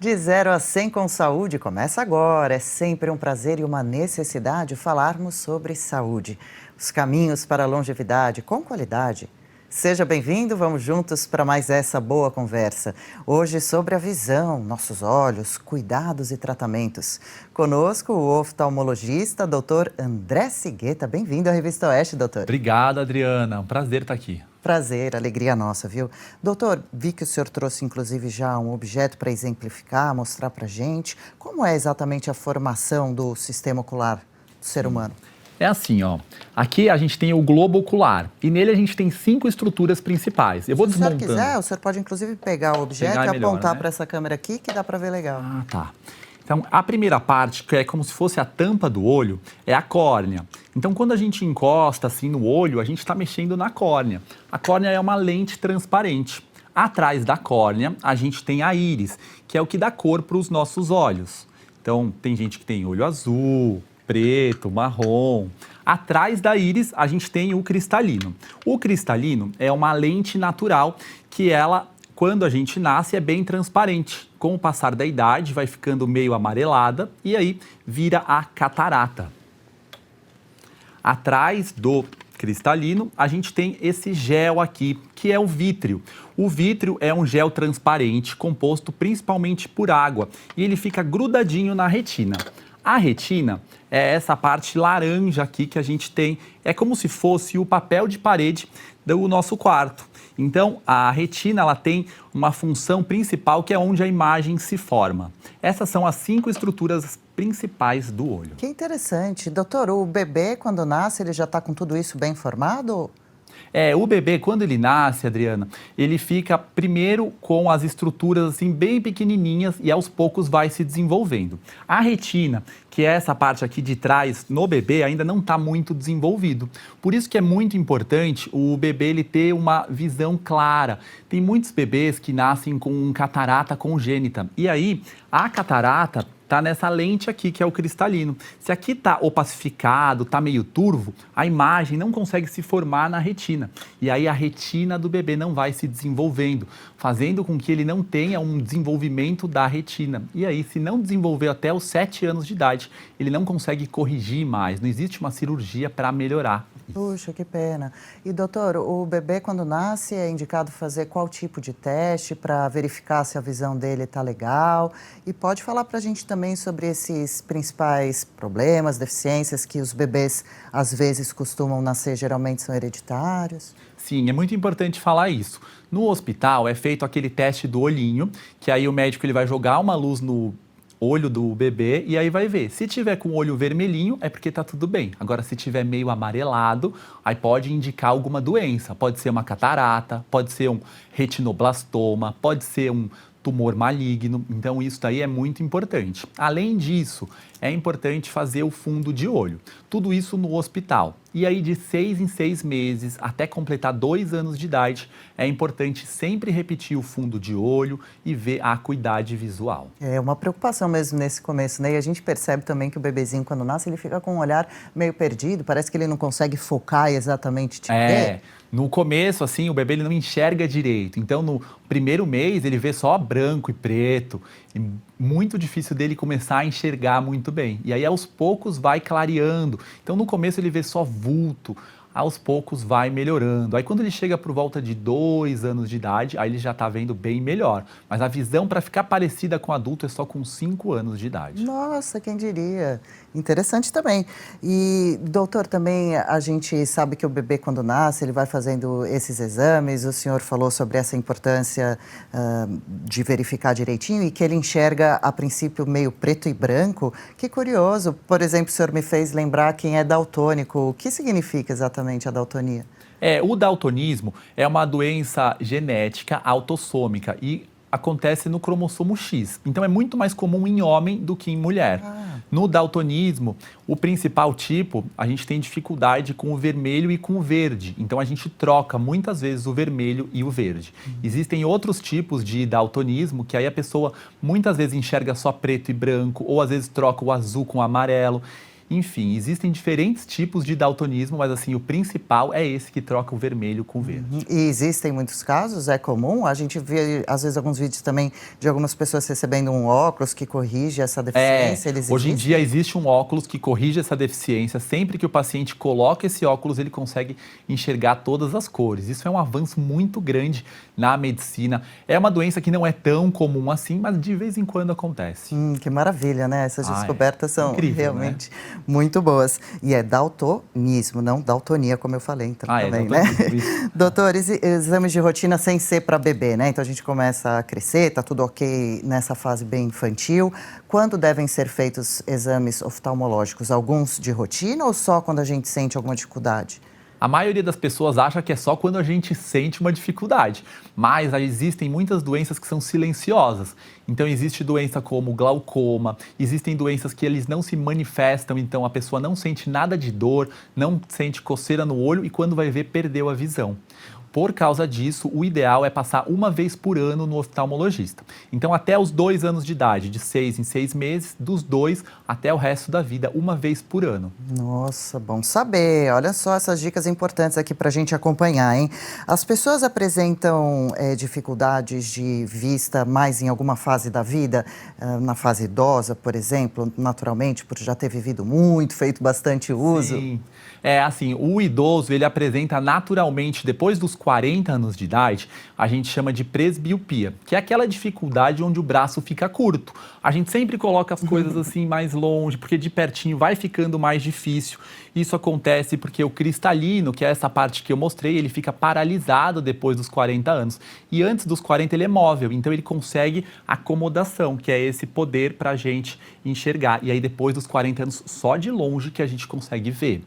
De 0 a 100 com saúde começa agora. É sempre um prazer e uma necessidade falarmos sobre saúde. Os caminhos para a longevidade com qualidade. Seja bem-vindo, vamos juntos para mais essa boa conversa. Hoje sobre a visão, nossos olhos, cuidados e tratamentos. Conosco o oftalmologista, doutor André Sigueta. Bem-vindo à Revista Oeste, doutor. Obrigado, Adriana. Um prazer estar aqui. Prazer, alegria nossa, viu? Doutor, vi que o senhor trouxe inclusive já um objeto para exemplificar, mostrar para a gente. Como é exatamente a formação do sistema ocular do ser humano? É assim, ó. Aqui a gente tem o globo ocular e nele a gente tem 5 estruturas principais. Eu vou desmontando. Se o senhor quiser, o senhor pode inclusive pegar o objeto e apontar para essa câmera aqui que dá para ver legal. Ah, tá. Então, a primeira parte, que é como se fosse a tampa do olho, é a córnea. Então, quando a gente encosta assim no olho, a gente está mexendo na córnea. A córnea é uma lente transparente. Atrás da córnea, a gente tem a íris, que é o que dá cor para os nossos olhos. Então, tem gente que tem olho azul, preto, marrom. Atrás da íris, a gente tem o cristalino. O cristalino é uma lente natural que ela, quando a gente nasce, é bem transparente. Com o passar da idade, vai ficando meio amarelada e aí vira a catarata. Atrás do cristalino, a gente tem esse gel aqui, que é o vítreo. O vítreo é um gel transparente, composto principalmente por água, e ele fica grudadinho na retina. A retina é essa parte laranja aqui que a gente tem, é como se fosse o papel de parede do nosso quarto. Então, a retina ela tem uma função principal que é onde a imagem se forma. Essas são as 5 estruturas principais do olho. Que interessante. Doutor, o bebê, quando nasce, ele já está com tudo isso bem formado? O bebê, quando ele nasce, Adriana, ele fica primeiro com as estruturas assim bem pequenininhas e aos poucos vai se desenvolvendo. A retina, que é essa parte aqui de trás, no bebê ainda não está muito desenvolvido. Por isso que é muito importante o bebê ele ter uma visão clara. Tem muitos bebês que nascem com catarata congênita e aí a catarata está nessa lente aqui, que é o cristalino. Se aqui está opacificado, está meio turvo, a imagem não consegue se formar na retina. E aí a retina do bebê não vai se desenvolvendo, fazendo com que ele não tenha um desenvolvimento da retina. E aí, se não desenvolver até os 7 anos de idade, ele não consegue corrigir mais. Não existe uma cirurgia para melhorar. Puxa, que pena. E, doutor, o bebê, quando nasce, é indicado fazer qual tipo de teste para verificar se a visão dele está legal? E pode falar para a gente também sobre esses principais problemas, deficiências que os bebês, às vezes, costumam nascer, geralmente são hereditários? Sim, é muito importante falar isso. No hospital, é feito aquele teste do olhinho, que aí o médico ele vai jogar uma luz no olho do bebê e aí vai ver. Se tiver com o olho vermelhinho, é porque tá tudo bem. Agora, se tiver meio amarelado, aí pode indicar alguma doença. Pode ser uma catarata, pode ser um retinoblastoma, pode ser um tumor maligno. Então, isso daí é muito importante. Além disso, é importante fazer o fundo de olho. Tudo isso no hospital. E aí, de 6 em 6 meses, até completar 2 anos de idade, é importante sempre repetir o fundo de olho e ver a acuidade visual. É uma preocupação mesmo nesse começo, né? E a gente percebe também que o bebezinho, quando nasce, ele fica com um olhar meio perdido, parece que ele não consegue focar exatamente te ver. No começo, assim, o bebê ele não enxerga direito. Então, no primeiro mês, ele vê só branco e preto. E muito difícil dele começar a enxergar muito bem. E aí, aos poucos, vai clareando. Então, no começo, ele vê só vulto. Aos poucos vai melhorando. Aí quando ele chega por volta de 2 anos de idade, aí ele já está vendo bem melhor. Mas a visão para ficar parecida com adulto é só com 5 anos de idade. Nossa, quem diria? Interessante também. E, doutor, também a gente sabe que o bebê, quando nasce, ele vai fazendo esses exames. O senhor falou sobre essa importância de verificar direitinho e que ele enxerga, a princípio, meio preto e branco. Que curioso. Por exemplo, o senhor me fez lembrar quem é daltônico. O que significa exatamente a daltonia? O daltonismo é uma doença genética autossômica e acontece no cromossomo X. Então é muito mais comum em homem do que em mulher. No daltonismo, o principal tipo, a gente tem dificuldade com o vermelho e com o verde. Então a gente troca muitas vezes o vermelho e o verde. Existem outros tipos de daltonismo que aí a pessoa muitas vezes enxerga só preto e branco ou às vezes troca o azul com o amarelo. Enfim, existem diferentes tipos de daltonismo, mas assim, o principal é esse que troca o vermelho com o verde. E existem muitos casos, é comum? A gente vê, às vezes, alguns vídeos também de algumas pessoas recebendo um óculos que corrige essa deficiência. Eles Hoje em existem? dia existe um óculos que corrige essa deficiência. Sempre que o paciente coloca esse óculos, ele consegue enxergar todas as cores. Isso é um avanço muito grande na medicina. É uma doença que não é tão comum assim, mas de vez em quando acontece. Que maravilha, né? Essas descobertas são incrível, realmente muito boas. E é daltonismo, não daltonia, como eu falei então, também, né? Isso. Doutores, exames de rotina sem ser para bebê, né? Então a gente começa a crescer, tá tudo ok nessa fase bem infantil. Quando devem ser feitos exames oftalmológicos? Alguns de rotina ou só quando a gente sente alguma dificuldade? A maioria das pessoas acha que é só quando a gente sente uma dificuldade, mas existem muitas doenças que são silenciosas. Então existe doença como glaucoma, existem doenças que eles não se manifestam, então a pessoa não sente nada de dor, não sente coceira no olho e quando vai ver perdeu a visão. Por causa disso, o ideal é passar uma vez por ano no oftalmologista. Então, até os 2 anos de idade, de 6 em 6 meses, dos 2 até o resto da vida, uma vez por ano. Nossa, bom saber. Olha só essas dicas importantes aqui para a gente acompanhar, hein? As pessoas apresentam dificuldades de vista mais em alguma fase da vida, na fase idosa, por exemplo, naturalmente, por já ter vivido muito, feito bastante uso? Sim. É assim, o idoso, ele apresenta naturalmente, depois dos 40 anos de idade, a gente chama de presbiopia, que é aquela dificuldade onde o braço fica curto. A gente sempre coloca as coisas assim mais longe, porque de pertinho vai ficando mais difícil. Isso acontece porque o cristalino, que é essa parte que eu mostrei, ele fica paralisado depois dos 40 anos. E antes dos 40 ele é móvel, então ele consegue acomodação, que é esse poder para a gente enxergar. E aí depois dos 40 anos, só de longe que a gente consegue ver.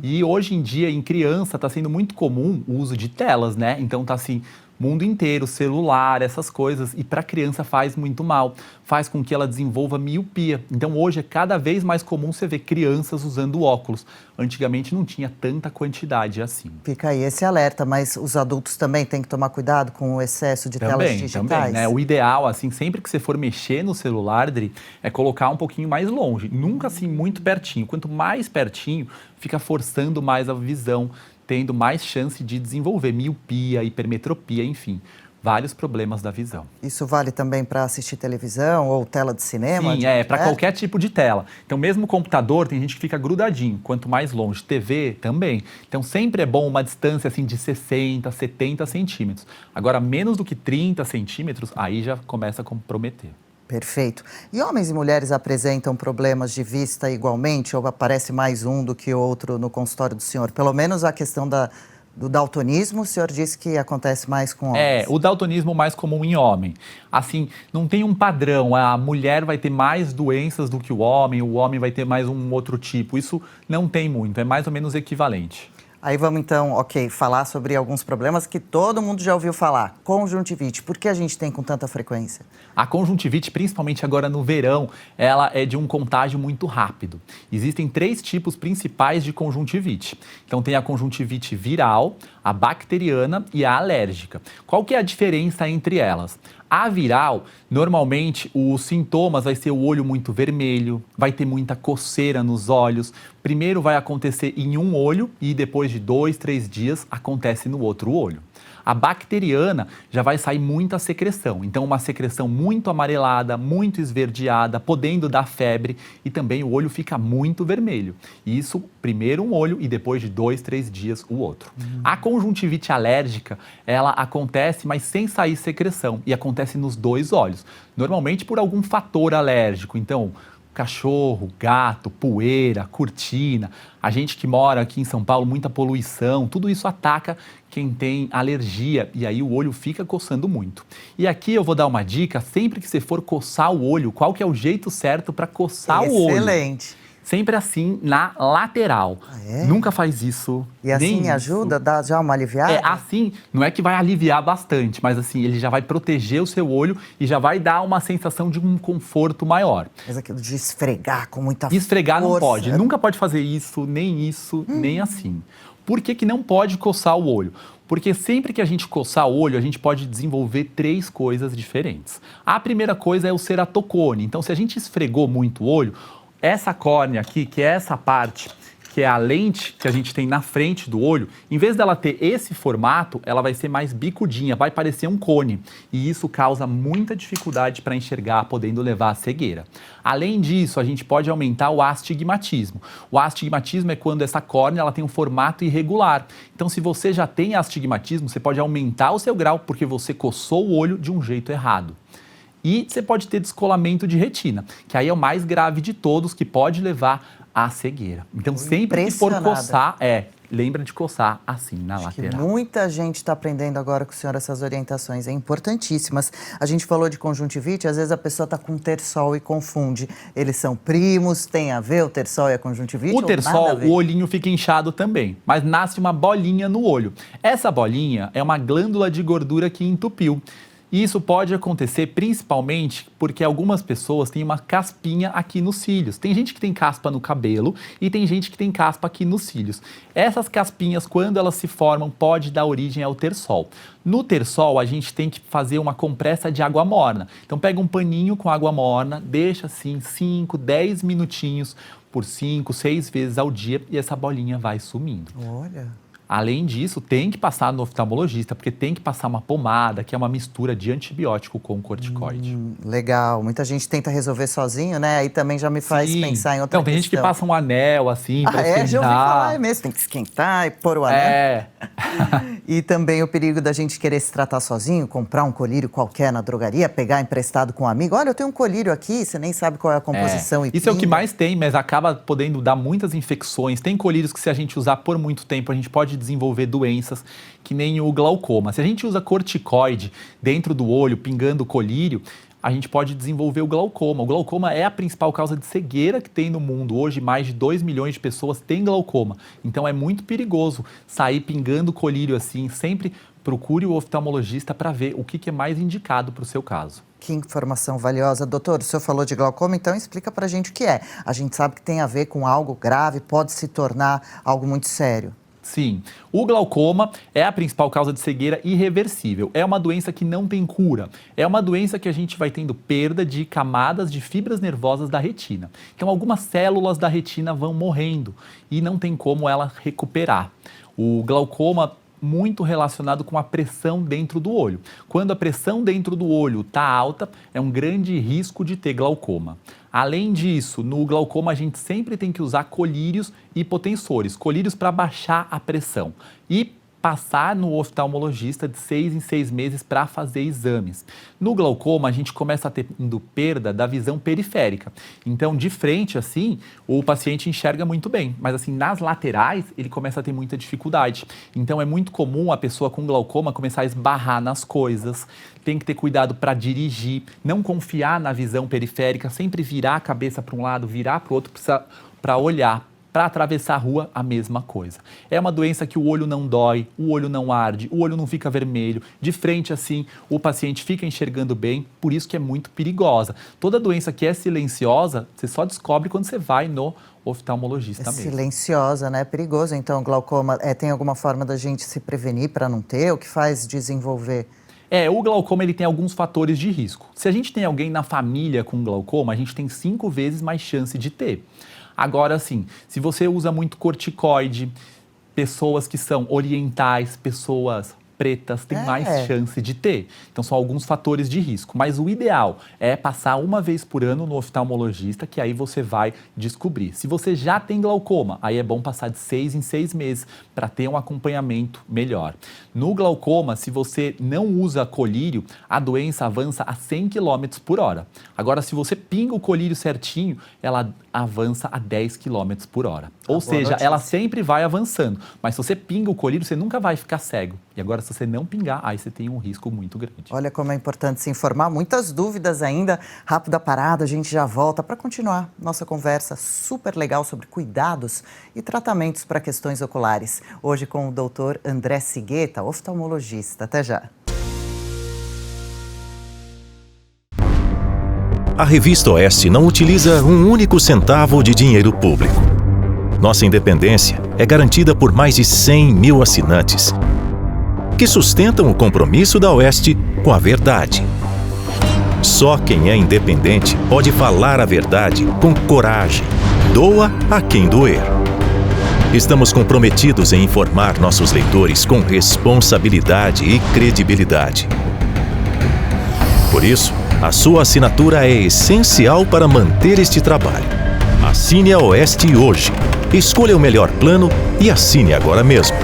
E hoje em dia, em criança, está sendo muito comum o uso de telas, né? Então tá assim, mundo inteiro, celular, essas coisas. E para a criança faz muito mal, faz com que ela desenvolva miopia. Então hoje é cada vez mais comum você ver crianças usando óculos. Antigamente não tinha tanta quantidade assim. Fica aí esse alerta, mas os adultos também têm que tomar cuidado com o excesso de telas digitais? Também, né? O ideal, assim, sempre que você for mexer no celular, Dri, é colocar um pouquinho mais longe. Nunca assim muito pertinho. Quanto mais pertinho, fica forçando mais a visão, tendo mais chance de desenvolver miopia, hipermetropia, enfim, vários problemas da visão. Isso vale também para assistir televisão ou tela de cinema? Sim, para qualquer tipo de tela. Então, mesmo o computador, tem gente que fica grudadinho, quanto mais longe. TV também. Então, sempre é bom uma distância assim de 60, 70 centímetros. Agora, menos do que 30 centímetros, aí já começa a comprometer. Perfeito. E homens e mulheres apresentam problemas de vista igualmente ou aparece mais um do que outro no consultório do senhor? Pelo menos a questão do daltonismo, o senhor disse que acontece mais com homens. O daltonismo mais comum em homem. Assim, não tem um padrão, a mulher vai ter mais doenças do que o homem vai ter mais um outro tipo. Isso não tem muito, é mais ou menos equivalente. Aí vamos então, falar sobre alguns problemas que todo mundo já ouviu falar. Conjuntivite, por que a gente tem com tanta frequência? A conjuntivite, principalmente agora no verão, ela é de um contágio muito rápido. Existem 3 tipos principais de conjuntivite. Então tem a conjuntivite viral, a bacteriana e a alérgica. Qual que é a diferença entre elas? A viral, normalmente, os sintomas vai ser o olho muito vermelho, vai ter muita coceira nos olhos. Primeiro vai acontecer em um olho e depois de 2, 3 dias acontece no outro olho. A bacteriana já vai sair muita secreção, então uma secreção muito amarelada, muito esverdeada, podendo dar febre e também o olho fica muito vermelho. Isso, primeiro um olho e depois de 2, 3 dias o outro. A conjuntivite alérgica, ela acontece, mas sem sair secreção e acontece nos 2 olhos, normalmente por algum fator alérgico, então cachorro, gato, poeira, cortina, a gente que mora aqui em São Paulo, muita poluição, tudo isso ataca quem tem alergia e aí o olho fica coçando muito. E aqui eu vou dar uma dica, sempre que você for coçar o olho, qual que é o jeito certo para coçar o olho? Excelente. Sempre assim, na lateral. Nunca faz isso. E assim ajuda, dá já uma aliviada? Assim, não é que vai aliviar bastante, mas assim, ele já vai proteger o seu olho e já vai dar uma sensação de um conforto maior. Mas aquilo de esfregar com muita força. Esfregar não pode, nunca pode fazer isso, nem assim. Por que não pode coçar o olho? Porque sempre que a gente coçar o olho, a gente pode desenvolver 3 coisas diferentes. A primeira coisa é o ceratocone. Então, se a gente esfregou muito o olho, Essa córnea aqui, que é essa parte, que é a lente que a gente tem na frente do olho, em vez dela ter esse formato, ela vai ser mais bicudinha, vai parecer um cone. E isso causa muita dificuldade para enxergar, podendo levar à cegueira. Além disso, a gente pode aumentar o astigmatismo. O astigmatismo é quando essa córnea ela tem um formato irregular. Então, se você já tem astigmatismo, você pode aumentar o seu grau porque você coçou o olho de um jeito errado. E você pode ter descolamento de retina, que aí é o mais grave de todos, que pode levar à cegueira. Então, sempre que for coçar, lembra de coçar assim na lateral. Que muita gente está aprendendo agora com o senhor essas orientações, importantíssimas. A gente falou de conjuntivite, às vezes a pessoa está com terçol e confunde. Eles são primos, tem a ver o terçol e a conjuntivite? O terçol, o olhinho fica inchado também, mas nasce uma bolinha no olho. Essa bolinha é uma glândula de gordura que entupiu. E isso pode acontecer principalmente porque algumas pessoas têm uma caspinha aqui nos cílios. Tem gente que tem caspa no cabelo e tem gente que tem caspa aqui nos cílios. Essas caspinhas, quando elas se formam, pode dar origem ao terçol. No terçol, a gente tem que fazer uma compressa de água morna. Então, pega um paninho com água morna, deixa assim 5, 10 minutinhos por 5, 6 vezes ao dia e essa bolinha vai sumindo. Olha... Além disso, tem que passar no oftalmologista, porque tem que passar uma pomada, que é uma mistura de antibiótico com corticoide. Legal. Muita gente tenta resolver sozinho, né? Aí também já me faz pensar em outra questão. Tem gente que passa um anel assim para esquentar. Já ouvi falar, é mesmo. Tem que esquentar e pôr o anel. E também o perigo da gente querer se tratar sozinho, comprar um colírio qualquer na drogaria, pegar emprestado com um amigo. Olha, eu tenho um colírio aqui, você nem sabe qual é a composição. E isso é o que mais tem, mas acaba podendo dar muitas infecções. Tem colírios que se a gente usar por muito tempo, a gente pode desenvolver doenças que nem o glaucoma. Se a gente usa corticoide dentro do olho, pingando o colírio, a gente pode desenvolver o glaucoma. O glaucoma é a principal causa de cegueira que tem no mundo. Hoje, mais de 2 milhões de pessoas têm glaucoma. Então, é muito perigoso sair pingando colírio assim. Sempre procure o oftalmologista para ver o que é mais indicado para o seu caso. Que informação valiosa. Doutor, o senhor falou de glaucoma, então explica para a gente o que é. A gente sabe que tem a ver com algo grave, pode se tornar algo muito sério. Sim, o glaucoma é a principal causa de cegueira irreversível. É uma doença que não tem cura. É uma doença que a gente vai tendo perda de camadas de fibras nervosas da retina. Então, algumas células da retina vão morrendo e não tem como ela recuperar. O glaucoma muito relacionado com a pressão dentro do olho. Quando a pressão dentro do olho está alta, é um grande risco de ter glaucoma. Além disso, no glaucoma a gente sempre tem que usar colírios e hipotensores, colírios para baixar a pressão e passar no oftalmologista de 6 em 6 meses para fazer exames. No glaucoma, a gente começa a tendo perda da visão periférica. Então, de frente, assim, o paciente enxerga muito bem, mas assim, nas laterais, ele começa a ter muita dificuldade. Então, é muito comum a pessoa com glaucoma começar a esbarrar nas coisas, tem que ter cuidado para dirigir, não confiar na visão periférica, sempre virar a cabeça para um lado, virar para o outro, para olhar. Para atravessar a rua, a mesma coisa. É uma doença que o olho não dói, o olho não arde, o olho não fica vermelho. De frente, assim, o paciente fica enxergando bem, por isso que é muito perigosa. Toda doença que é silenciosa, você só descobre quando você vai no oftalmologista mesmo. Silenciosa, né? É perigoso. Então, glaucoma, tem alguma forma da gente se prevenir para não ter? O que faz desenvolver? O glaucoma ele tem alguns fatores de risco. Se a gente tem alguém na família com glaucoma, a gente tem 5 vezes mais chance de ter. Agora, sim, se você usa muito corticoide, pessoas que são orientais, pessoas pretas, têm mais chance de ter. Então, são alguns fatores de risco. Mas o ideal é passar uma vez por ano no oftalmologista, que aí você vai descobrir. Se você já tem glaucoma, aí é bom passar de 6 em 6 meses para ter um acompanhamento melhor. No glaucoma, se você não usa colírio, a doença avança a 100 km por hora. Agora, se você pinga o colírio certinho, ela avança a 10 km por hora. Ou seja, ela sempre vai avançando. Mas se você pinga o colírio, você nunca vai ficar cego. E agora, se você não pingar, aí você tem um risco muito grande. Olha como é importante se informar. Muitas dúvidas ainda. Rápida parada, a gente já volta para continuar nossa conversa super legal sobre cuidados e tratamentos para questões oculares. Hoje com o doutor André Sigueta, oftalmologista. Até já. A Revista Oeste não utiliza um único centavo de dinheiro público. Nossa independência é garantida por mais de 100 mil assinantes, que sustentam o compromisso da Oeste com a verdade. Só quem é independente pode falar a verdade com coragem. Doa a quem doer. Estamos comprometidos em informar nossos leitores com responsabilidade e credibilidade. Por isso, a sua assinatura é essencial para manter este trabalho. Assine a Oeste hoje. Escolha o melhor plano e assine agora mesmo.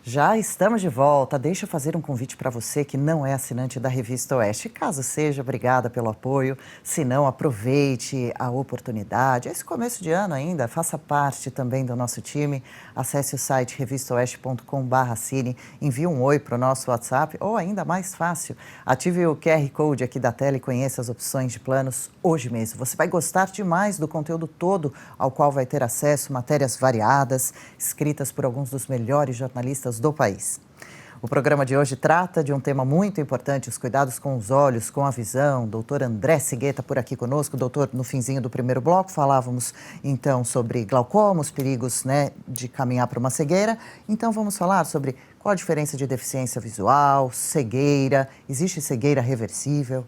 Já estamos de volta. Deixa eu fazer um convite para você que não é assinante da Revista Oeste. Caso seja, obrigada pelo apoio. Se não, aproveite a oportunidade. Esse começo de ano ainda, faça parte também do nosso time. Acesse o site revistaoeste.com/assine, envie um oi para o nosso WhatsApp ou ainda mais fácil, ative o QR Code aqui da tela e conheça as opções de planos hoje mesmo. Você vai gostar demais do conteúdo todo ao qual vai ter acesso, matérias variadas, escritas por alguns dos melhores jornalistas do país. O programa de hoje trata de um tema muito importante, os cuidados com os olhos, com a visão. Doutor André Sigueta por aqui conosco. Doutor, no finzinho do primeiro bloco falávamos então sobre glaucoma, os perigos, de caminhar para uma cegueira. Então vamos falar sobre qual a diferença de deficiência visual, cegueira, existe cegueira reversível?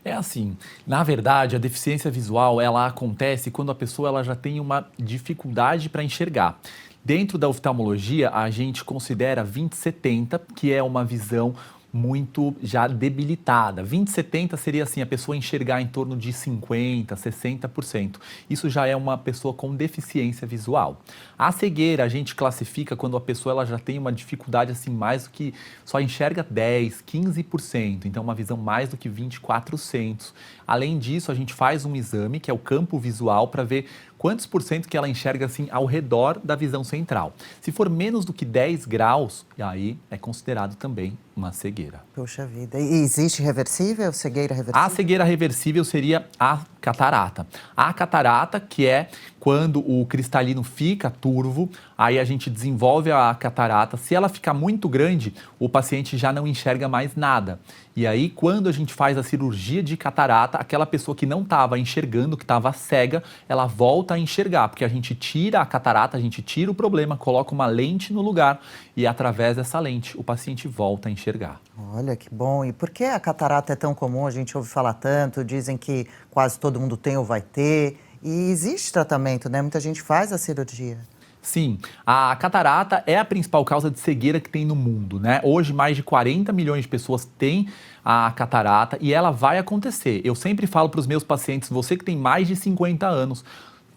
É assim, na verdade, a deficiência visual, ela acontece quando a pessoa ela já tem uma dificuldade para enxergar. Dentro da oftalmologia, a gente considera 20/70, que é uma visão muito já debilitada. 20/70 seria assim, a pessoa enxergar em torno de 50%, 60%. Isso já é uma pessoa com deficiência visual. A cegueira a gente classifica quando a pessoa ela já tem uma dificuldade assim mais do que só enxerga 10%, 15%, então uma visão mais do que 20/400. Além disso, a gente faz um exame que é o campo visual para ver quantos por cento que ela enxerga assim ao redor da visão central. Se for menos do que 10 graus, aí é considerado também uma cegueira. Puxa vida. E existe reversível, cegueira reversível? A cegueira reversível seria a catarata. A catarata, que é quando o cristalino fica turvo, aí a gente desenvolve a catarata. Se ela ficar muito grande, o paciente já não enxerga mais nada. E aí, quando a gente faz a cirurgia de catarata, aquela pessoa que não estava enxergando, que estava cega, ela volta a enxergar, porque a gente tira a catarata, a gente tira o problema, coloca uma lente no lugar e através dessa lente o paciente volta a enxergar. Olha que bom. E por que a catarata é tão comum? A gente ouve falar tanto, dizem que quase todo mundo tem ou vai ter. E existe tratamento, né? Muita gente faz a cirurgia. Sim, a catarata é a principal causa de cegueira que tem no mundo, né? Hoje, mais de 40 milhões de pessoas têm a catarata e ela vai acontecer. Eu sempre falo para os meus pacientes, você que tem mais de 50 anos,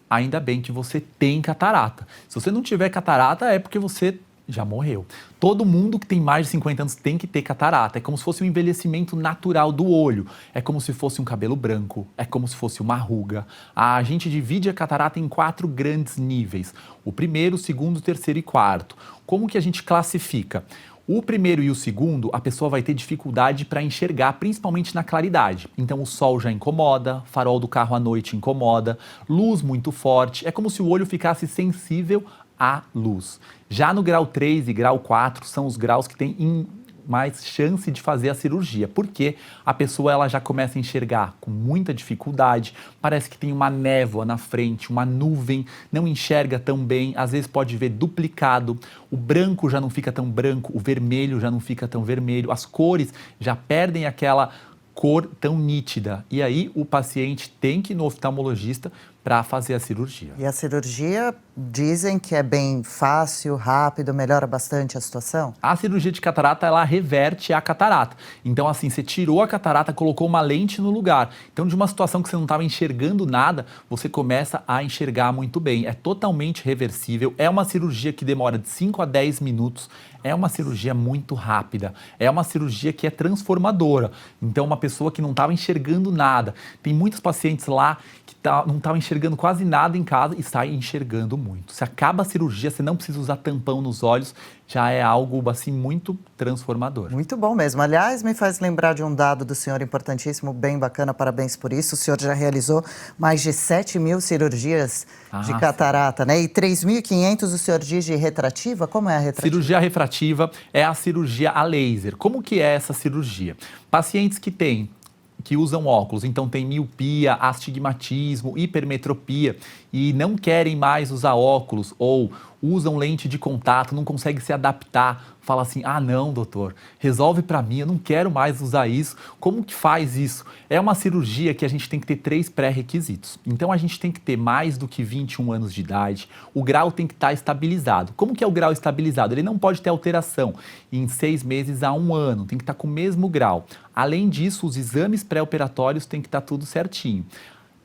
ainda bem que você tem catarata. Se você não tiver catarata, é porque você já morreu. Todo mundo que tem mais de 50 anos tem que ter catarata. É como se fosse um envelhecimento natural do olho. É como se fosse um cabelo branco. É como se fosse uma ruga. A gente divide a catarata em 4 grandes níveis. O primeiro, o segundo, o terceiro e quarto. Como que a gente classifica? O primeiro e o segundo, a pessoa vai ter dificuldade para enxergar, principalmente na claridade. Então o sol já incomoda, farol do carro à noite incomoda, luz muito forte. É como se o olho ficasse sensível à luz. Já no grau 3 e grau 4 são os graus que têm mais chance de fazer a cirurgia, porque a pessoa ela já começa a enxergar com muita dificuldade, parece que tem uma névoa na frente, uma nuvem, não enxerga tão bem, às vezes pode ver duplicado, o branco já não fica tão branco, o vermelho já não fica tão vermelho, as cores já perdem aquela cor tão nítida. E aí o paciente tem que ir no oftalmologista para fazer a cirurgia. E a cirurgia dizem que é bem fácil, rápido, melhora bastante a situação? A cirurgia de catarata, ela reverte a catarata. Então, assim, você tirou a catarata, colocou uma lente no lugar. Então, de uma situação que você não estava enxergando nada, você começa a enxergar muito bem. É totalmente reversível. É uma cirurgia que demora de 5 a 10 minutos. É uma cirurgia muito rápida. É uma cirurgia que é transformadora. Então, uma pessoa que não estava enxergando nada. Tem muitos pacientes lá que não estavam enxergando quase nada em casa e saem enxergando muito. Se acaba a cirurgia, você não precisa usar tampão nos olhos, já é algo assim muito transformador. Muito bom mesmo. Aliás, me faz lembrar de um dado do senhor importantíssimo, bem bacana, parabéns por isso. O senhor já realizou mais de 7.000 cirurgias de catarata, né? E 3.500 o senhor diz de retrativa? Como é a retrativa? Cirurgia refrativa é a cirurgia a laser. Como que é essa cirurgia? Pacientes que usam óculos, então tem miopia, astigmatismo, hipermetropia e não querem mais usar óculos ou usam lente de contato, não conseguem se adaptar, fala assim, ah não, doutor, resolve para mim, eu não quero mais usar isso. Como que faz isso? É uma cirurgia que a gente tem que ter 3 pré-requisitos. Então a gente tem que ter mais do que 21 anos de idade, o grau tem que estar estabilizado. Como que é o grau estabilizado? Ele não pode ter alteração em 6 meses a 1 ano, tem que estar com o mesmo grau. Além disso, os exames pré-operatórios tem que estar tudo certinho.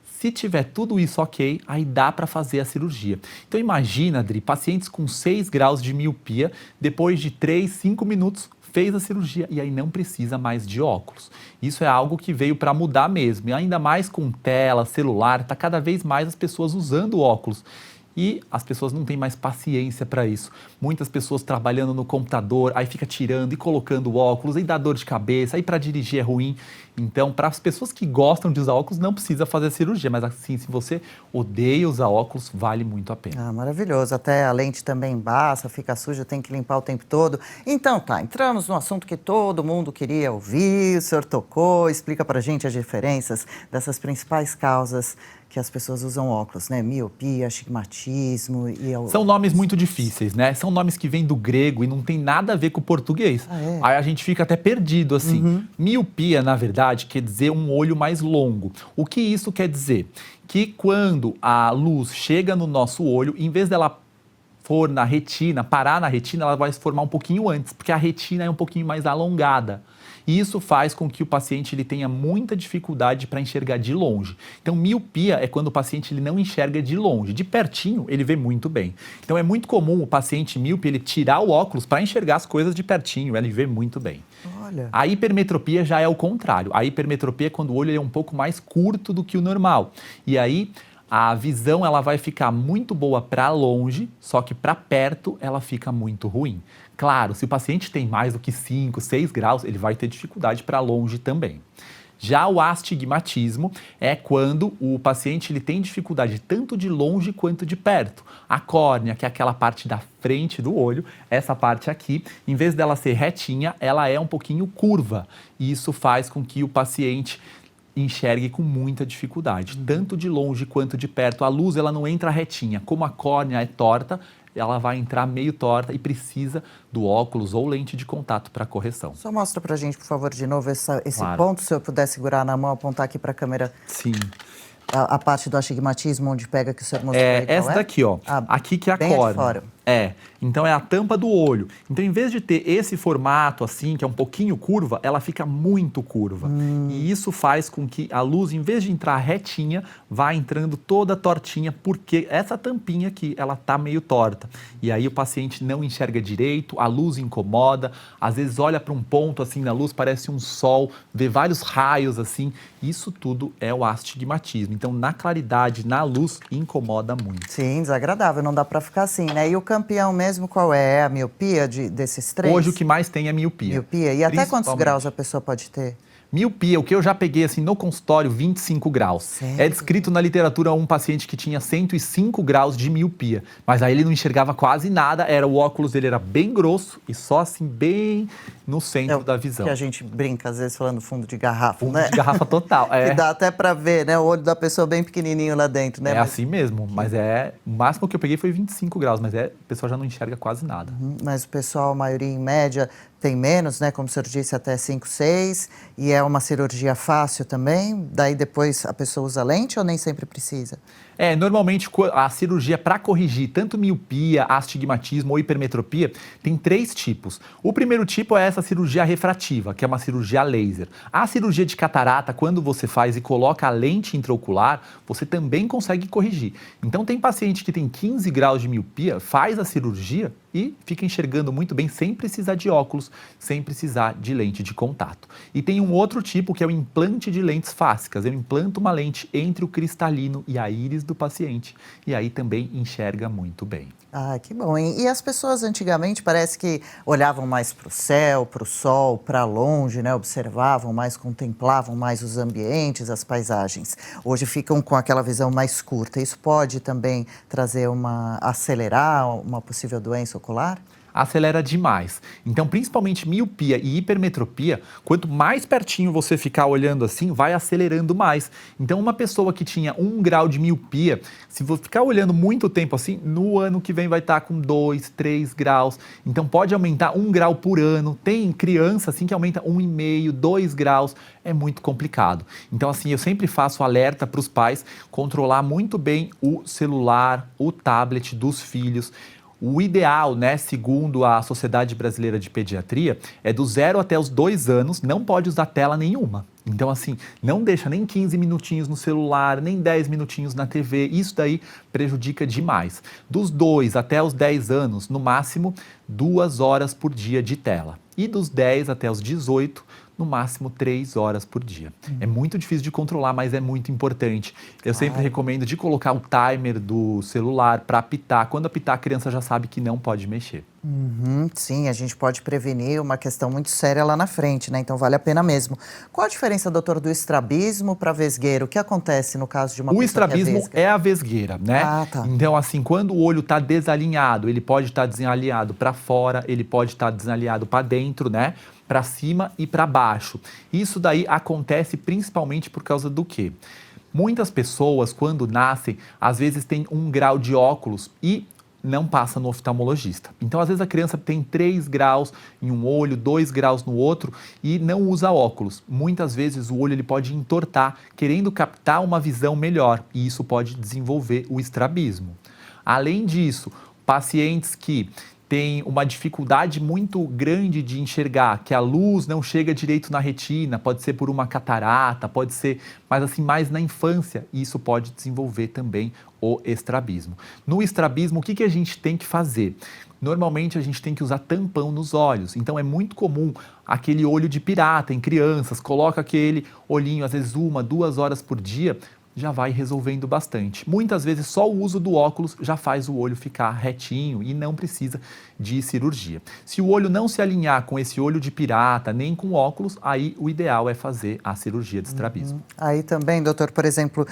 Se tiver tudo isso ok, aí dá para fazer a cirurgia. Então imagina, Adri, pacientes com 6 graus de miopia, depois de 3, 5 minutos, fez a cirurgia e aí não precisa mais de óculos. Isso é algo que veio para mudar mesmo, e ainda mais com tela, celular, está cada vez mais as pessoas usando óculos. E as pessoas não têm mais paciência para isso. Muitas pessoas trabalhando no computador, aí fica tirando e colocando óculos, aí dá dor de cabeça, aí para dirigir é ruim. Então, para as pessoas que gostam de usar óculos, não precisa fazer cirurgia. Mas assim, se você odeia usar óculos, vale muito a pena. Ah, maravilhoso. Até a lente também embaça, fica suja, tem que limpar o tempo todo. Então, tá, entramos no assunto que todo mundo queria ouvir, o senhor tocou, explica pra gente as diferenças dessas principais causas que as pessoas usam óculos, né? Miopia, astigmatismo e... São nomes muito difíceis, né? São nomes que vêm do grego e não tem nada a ver com o português. Ah, é? Aí a gente fica até perdido, assim. Miopia, na verdade, quer dizer um olho mais longo. O que isso quer dizer? Que quando a luz chega no nosso olho, em vez dela for na retina, parar na retina, ela vai se formar um pouquinho antes, porque a retina é um pouquinho mais alongada. E isso faz com que o paciente ele tenha muita dificuldade para enxergar de longe. Então, miopia é quando o paciente ele não enxerga de longe. De pertinho, ele vê muito bem. Então, é muito comum o paciente míope ele tirar o óculos para enxergar as coisas de pertinho, ele vê muito bem. Olha. A hipermetropia já é o contrário. A hipermetropia é quando o olho é um pouco mais curto do que o normal. E aí, a visão ela vai ficar muito boa para longe, só que para perto ela fica muito ruim. Claro, se o paciente tem mais do que 5, 6 graus, ele vai ter dificuldade para longe também. Já o astigmatismo é quando o paciente ele tem dificuldade tanto de longe quanto de perto. A córnea, que é aquela parte da frente do olho, essa parte aqui, em vez dela ser retinha, ela é um pouquinho curva. E isso faz com que o paciente enxergue com muita dificuldade, tanto de longe quanto de perto. A luz ela não entra retinha, como a córnea é torta, ela vai entrar meio torta e precisa do óculos ou lente de contato para correção. Só mostra pra gente, por favor, de novo esse Claro. ponto, se eu puder segurar na mão, apontar aqui para a câmera. Sim. A parte do astigmatismo, onde pega que o senhor mostrou aí, qual Essa daqui, ó. Ah, aqui que é a bem córnea. de fora. Então é a tampa do olho. Então, em vez de ter esse formato assim, que é um pouquinho curva, ela fica muito curva. E isso faz com que a luz, em vez de entrar retinha, vá entrando toda tortinha, porque essa tampinha aqui, ela tá meio torta. E aí o paciente não enxerga direito, a luz incomoda, às vezes olha para um ponto assim na luz, parece um sol, vê vários raios assim. Isso tudo é o astigmatismo. Então, na claridade, na luz, incomoda muito. Sim, desagradável, não dá para ficar assim, né? E o campeão mesmo, qual é? É a miopia desses 3? Hoje o que mais tem é miopia. Miopia. E até quantos Principalmente. graus a pessoa pode ter? Miopia, o que eu já peguei assim no consultório, 25 graus. Sério? É descrito na literatura um paciente que tinha 105 graus de miopia, mas aí ele não enxergava quase nada, o óculos dele era bem grosso e só assim bem no centro da visão. Que a gente brinca às vezes falando fundo de garrafa, Fundo né? de garrafa total. Que dá até para ver, né? O olho da pessoa bem pequenininho lá dentro, né? É assim mesmo, mas o máximo que eu peguei foi 25 graus, mas a pessoa já não enxerga quase nada. Mas o pessoal, a maioria em média, tem menos, né? Como o senhor disse, até 5, 6. E é uma cirurgia fácil também? Daí depois a pessoa usa lente ou nem sempre precisa? Normalmente a cirurgia para corrigir tanto miopia, astigmatismo ou hipermetropia tem 3 tipos. O primeiro tipo é essa cirurgia refrativa, que é uma cirurgia laser. A cirurgia de catarata, quando você faz e coloca a lente intraocular, você também consegue corrigir. Então tem paciente que tem 15 graus de miopia, faz a cirurgia e fica enxergando muito bem sem precisar de óculos, sem precisar de lente de contato. E tem um outro tipo que é o implante de lentes fásicas. Eu implanto uma lente entre o cristalino e a íris do paciente e aí também enxerga muito bem. Ah, que bom, hein? E as pessoas antigamente parece que olhavam mais para o céu, para o sol, para longe, né? Observavam mais, contemplavam mais os ambientes, as paisagens. Hoje ficam com aquela visão mais curta. Isso pode também acelerar uma possível doença ocular? Acelera demais. Então, principalmente miopia e hipermetropia, quanto mais pertinho você ficar olhando assim, vai acelerando mais. Então, uma pessoa que tinha 1 grau de miopia, se você ficar olhando muito tempo assim, no ano que vem vai estar com 2, 3 graus. Então pode aumentar 1 grau por ano. Tem criança assim que aumenta 1,5, 2 graus. É muito complicado. Então assim, eu sempre faço alerta para os pais controlar muito bem o celular, o tablet dos filhos. O ideal, né, segundo a Sociedade Brasileira de Pediatria, é do 0 até os 2 anos, não pode usar tela nenhuma. Então, assim, não deixa nem 15 minutinhos no celular, nem 10 minutinhos na TV, isso daí prejudica demais. Dos 2 até os 10 anos, no máximo, 2 horas por dia de tela. E dos 10 até os 18, no máximo 3 horas por dia. É muito difícil de controlar, mas é muito importante. Eu sempre recomendo de colocar o timer do celular para apitar. Quando apitar, a criança já sabe que não pode mexer. Sim, a gente pode prevenir uma questão muito séria lá na frente, né? Então vale a pena mesmo. Qual a diferença, doutor, do estrabismo para vesgueiro? O que acontece no caso de uma pessoa que é estrabismo vesga? é a vesgueira, né? Tá. Então, assim, quando o olho está desalinhado, ele pode estar desalinhado para fora, ele pode estar desalinhado para dentro, né? Para cima e para baixo. Isso daí acontece principalmente por causa do quê? Muitas pessoas, quando nascem, às vezes têm 1 grau de óculos e não passa no oftalmologista. Então, às vezes a criança tem 3 graus em um olho, 2 graus no outro e não usa óculos. Muitas vezes o olho ele pode entortar, querendo captar uma visão melhor, e isso pode desenvolver o estrabismo. Além disso, pacientes que tem uma dificuldade muito grande de enxergar, que a luz não chega direito na retina, pode ser por uma catarata, pode ser, mas assim, mais na infância, e isso pode desenvolver também o estrabismo. No estrabismo, o que a gente tem que fazer? Normalmente a gente tem que usar tampão nos olhos, então é muito comum aquele olho de pirata em crianças, coloca aquele olhinho às vezes 1, 2 horas por dia, já vai resolvendo bastante. Muitas vezes só o uso do óculos já faz o olho ficar retinho e não precisa de cirurgia. Se o olho não se alinhar com esse olho de pirata, nem com óculos, aí o ideal é fazer a cirurgia de estrabismo. Aí também, doutor, por exemplo,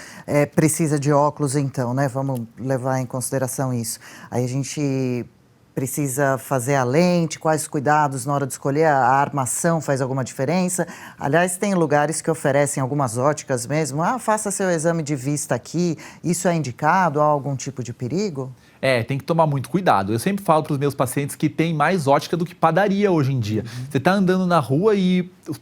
precisa de óculos então, né? Vamos levar em consideração isso. Aí a gente precisa fazer a lente, quais cuidados na hora de escolher, a armação faz alguma diferença? Aliás, tem lugares que oferecem algumas óticas mesmo, faça seu exame de vista aqui, isso é indicado, há algum tipo de perigo? Tem que tomar muito cuidado. Eu sempre falo para os meus pacientes que tem mais ótica do que padaria hoje em dia. Você está andando na rua e o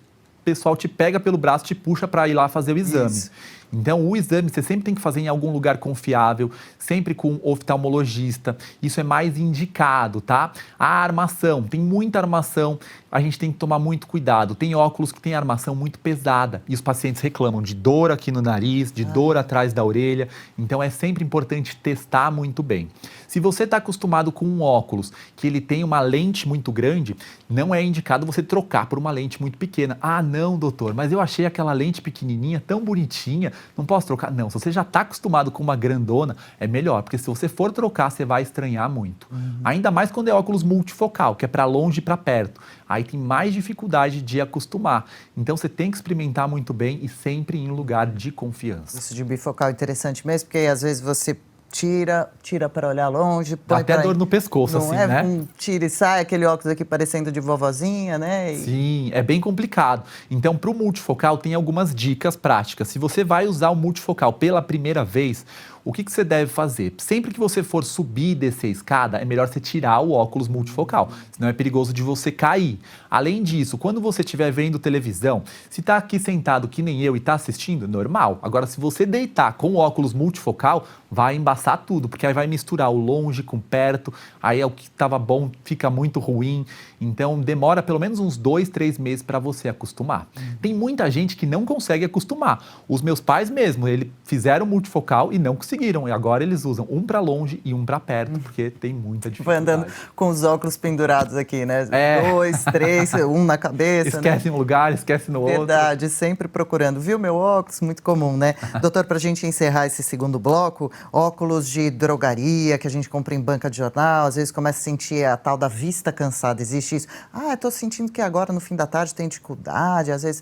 pessoal te pega pelo braço, te puxa para ir lá fazer o exame. Isso. Então, o exame você sempre tem que fazer em algum lugar confiável, sempre com um oftalmologista. Isso é mais indicado, tá? A armação, tem muita armação, a gente tem que tomar muito cuidado. Tem óculos que tem armação muito pesada e os pacientes reclamam de dor aqui no nariz, de dor atrás da orelha. Então, é sempre importante testar muito bem. Se você está acostumado com um óculos que ele tem uma lente muito grande, não é indicado você trocar por uma lente muito pequena. Ah, não, doutor, mas eu achei aquela lente pequenininha tão bonitinha, não posso trocar? Não, se você já está acostumado com uma grandona, é melhor, porque se você for trocar, você vai estranhar muito. Ainda mais quando é óculos multifocal, que é para longe e para perto. Aí tem mais dificuldade de acostumar. Então você tem que experimentar muito bem e sempre em lugar de confiança. Isso de bifocal é interessante mesmo, porque às vezes você tira para olhar longe. Dá até dor no pescoço, não assim, né? Tira e sai, aquele óculos aqui parecendo de vovozinha, né? Sim, é bem complicado. Então, para o multifocal, tem algumas dicas práticas. Se você vai usar o multifocal pela primeira vez, o que você deve fazer? Sempre que você for subir e descer a escada, é melhor você tirar o óculos multifocal, senão é perigoso de você cair. Além disso, quando você estiver vendo televisão, se está aqui sentado que nem eu e está assistindo, normal. Agora, se você deitar com o óculos multifocal, vai embaçar tudo, porque aí vai misturar o longe com perto, aí o que estava bom fica muito ruim. Então, demora pelo menos uns 2, 3 meses para você acostumar. Tem muita gente que não consegue acostumar. Os meus pais mesmo, eles fizeram multifocal e não conseguiram. E agora eles usam um para longe e um para perto, porque tem muita dificuldade. Vai andando com os óculos pendurados aqui, né? 2, 3, um na cabeça, esquece né? um lugar, esquece no outro. Verdade, sempre procurando. Viu meu óculos? Muito comum, né? Doutor, para a gente encerrar esse segundo bloco, óculos de drogaria que a gente compra em banca de jornal, às vezes começa a sentir a tal da vista cansada. Existe isso? Estou sentindo que agora no fim da tarde tem dificuldade, às vezes...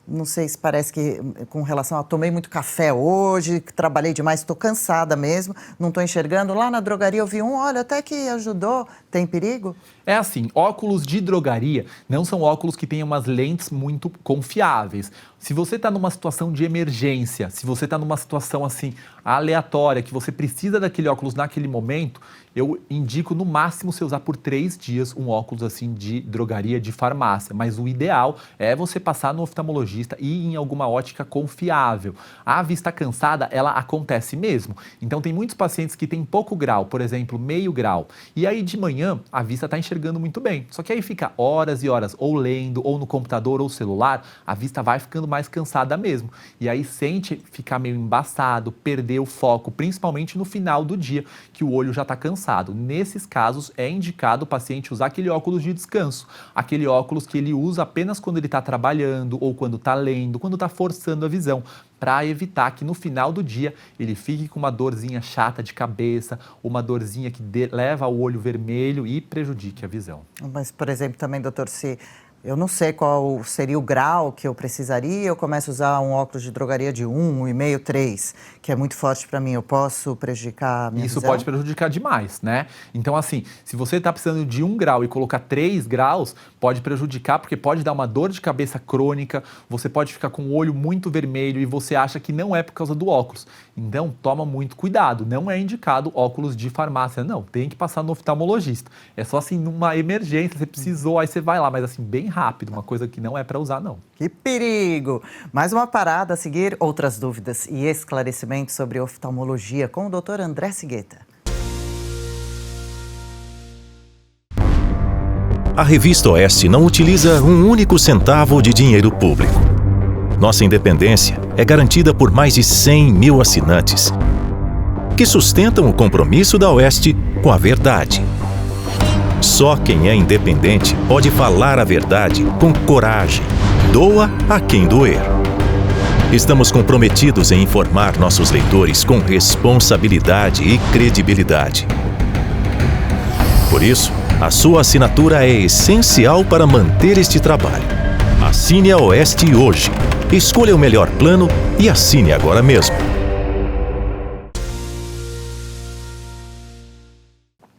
Não sei se parece que com relação a tomei muito café hoje, trabalhei demais, estou cansada mesmo, não estou enxergando. Lá na drogaria eu vi olha, até que ajudou. Tem perigo? É assim, óculos de drogaria não são óculos que têm umas lentes muito confiáveis. Se você está numa situação de emergência, se você está numa situação assim, aleatória, que você precisa daquele óculos naquele momento, eu indico no máximo você usar por 3 dias um óculos assim de drogaria, de farmácia. Mas o ideal é você passar no oftalmologista e ir em alguma ótica confiável. A vista cansada, ela acontece mesmo. Então tem muitos pacientes que têm pouco grau, por exemplo, meio grau. E aí de manhã a vista está enxergando muito bem. Só que aí fica horas e horas ou lendo, ou no computador ou celular, a vista vai ficando mais cansada mesmo. E aí sente ficar meio embaçado, perder o foco, principalmente no final do dia, que o olho já está cansado. Nesses casos, é indicado o paciente usar aquele óculos de descanso, aquele óculos que ele usa apenas quando ele está trabalhando ou quando está lendo, quando está forçando a visão, para evitar que no final do dia ele fique com uma dorzinha chata de cabeça, uma dorzinha que leva ao olho vermelho e prejudique a visão. Mas, por exemplo, também, doutor, se eu não sei qual seria o grau que eu precisaria, eu começo a usar um óculos de drogaria de 1,5, 3, que é muito forte para mim, eu posso prejudicar a minha visão? Isso pode prejudicar demais, né? Então, assim, se você está precisando de 1 grau e colocar 3 graus, pode prejudicar, porque pode dar uma dor de cabeça crônica, você pode ficar com o olho muito vermelho e você acha que não é por causa do óculos. Então, toma muito cuidado, não é indicado óculos de farmácia, não, tem que passar no oftalmologista. É só assim, numa emergência, você precisou, aí você vai lá, mas assim, bem rápido, uma coisa que não é para usar, não. Que perigo! Mais uma parada a seguir, outras dúvidas e esclarecimentos sobre oftalmologia com o Dr. André Sigueta. A Revista Oeste não utiliza um único centavo de dinheiro público. Nossa independência é garantida por mais de 100 mil assinantes, que sustentam o compromisso da Oeste com a verdade. Só quem é independente pode falar a verdade com coragem. Doa a quem doer. Estamos comprometidos em informar nossos leitores com responsabilidade e credibilidade. Por isso, a sua assinatura é essencial para manter este trabalho. Assine a Oeste hoje. Escolha o melhor plano e assine agora mesmo.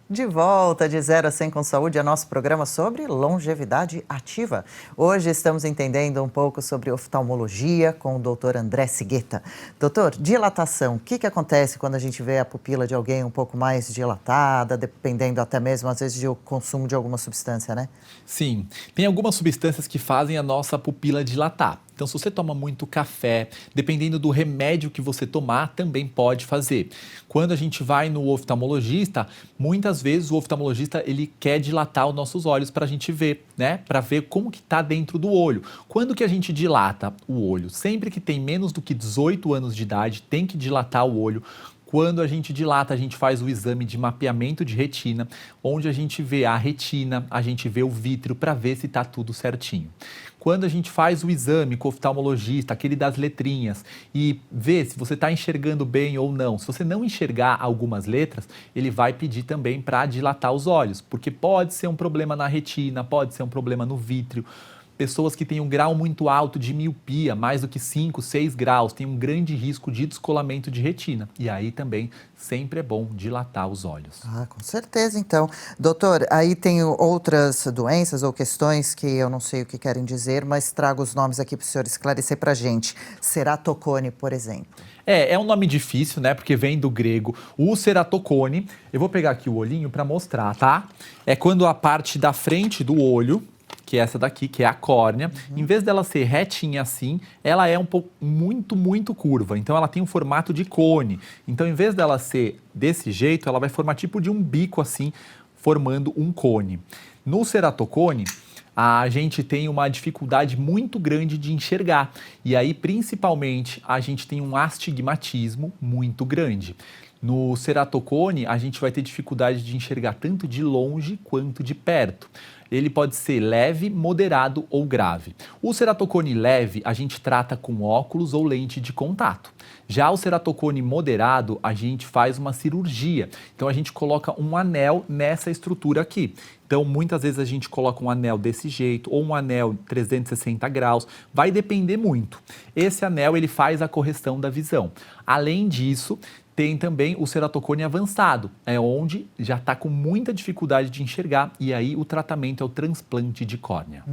De volta de 0 a 100 com saúde, é nosso programa sobre longevidade ativa. Hoje estamos entendendo um pouco sobre oftalmologia com o Dr. André Sigueta. Doutor, dilatação, o que acontece quando a gente vê a pupila de alguém um pouco mais dilatada, dependendo até mesmo, às vezes, do consumo de alguma substância, né? Sim, tem algumas substâncias que fazem a nossa pupila dilatar. Então, se você toma muito café, dependendo do remédio que você tomar, também pode fazer. Quando a gente vai no oftalmologista, muitas vezes o oftalmologista ele quer dilatar os nossos olhos para a gente ver, né? Para ver como que está dentro do olho. Quando que a gente dilata o olho? Sempre que tem menos do que 18 anos de idade, tem que dilatar o olho. Quando a gente dilata, a gente faz o exame de mapeamento de retina, onde a gente vê a retina, a gente vê o vítreo para ver se está tudo certinho. Quando a gente faz o exame com o oftalmologista, aquele das letrinhas, e vê se você está enxergando bem ou não, se você não enxergar algumas letras, ele vai pedir também para dilatar os olhos, porque pode ser um problema na retina, pode ser um problema no vítreo. Pessoas que têm um grau muito alto de miopia, mais do que 5, 6 graus, têm um grande risco de descolamento de retina. E aí também sempre é bom dilatar os olhos. Ah, com certeza, então. Doutor, aí tem outras doenças ou questões que eu não sei o que querem dizer, mas trago os nomes aqui para o senhor esclarecer para a gente. Ceratocone, por exemplo. É um nome difícil, né? Porque vem do grego. O ceratocone, eu vou pegar aqui o olhinho para mostrar, tá? É quando a parte da frente do olho, que é essa daqui, que é a córnea, em vez dela ser retinha assim, ela é um pouco muito curva. Então ela tem um formato de cone. Então em vez dela ser desse jeito, ela vai formar tipo de um bico assim, formando um cone. No ceratocone, a gente tem uma dificuldade muito grande de enxergar. E aí, principalmente, a gente tem um astigmatismo muito grande. No ceratocone, a gente vai ter dificuldade de enxergar tanto de longe quanto de perto. Ele pode ser leve, moderado ou grave. O ceratocone leve, a gente trata com óculos ou lente de contato. Já o ceratocone moderado, a gente faz uma cirurgia. Então, a gente coloca um anel nessa estrutura aqui. Então, muitas vezes a gente coloca um anel desse jeito ou um anel 360 graus. Vai depender muito. Esse anel, ele faz a correção da visão. Além disso, tem também o ceratocone avançado, é onde já está com muita dificuldade de enxergar e aí o tratamento é o transplante de córnea.